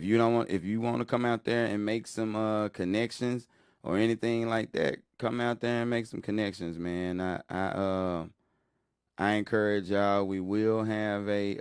S4: you want to come out there and make some connections or anything like that, come out there and make some connections, man. I encourage y'all. We will have a